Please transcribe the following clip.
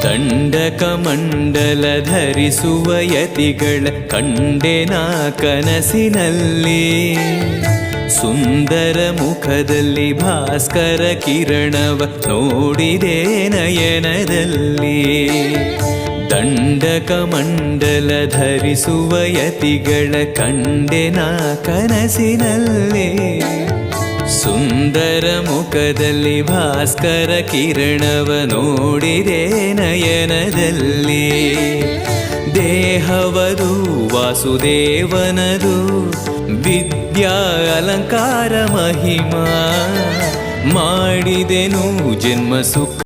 ದಂಡಕಮಂಡಲ ಧರಿಸುವ ಯತಿಗಳ ಕಂಡೆನ ಕನಸಿನಲ್ಲಿ. ಸುಂದರ ಮುಖದಲ್ಲಿ ಭಾಸ್ಕರ ಕಿರಣವ ನೋಡಿದೆ ನಯನದಲ್ಲಿ. ದಂಡಕಮಂಡಲ ಧರಿಸುವ ಯತಿಗಳ ಕಂಡೆನ ಕನಸಿನಲ್ಲಿ. ಸುಂದರ ಮುಖದಲ್ಲಿ ಭಾಸ್ಕರ ಕಿರಣವ ನೋಡಿದೆ ನಯನದಲ್ಲಿ. ದೇಹವದು ವಾಸುದೇವನದು ವಿದ್ಯಾ ಅಲಂಕಾರ ಮಹಿಮಾ. ಮಾಡಿದೆನು ಜನ್ಮ ಸುಖ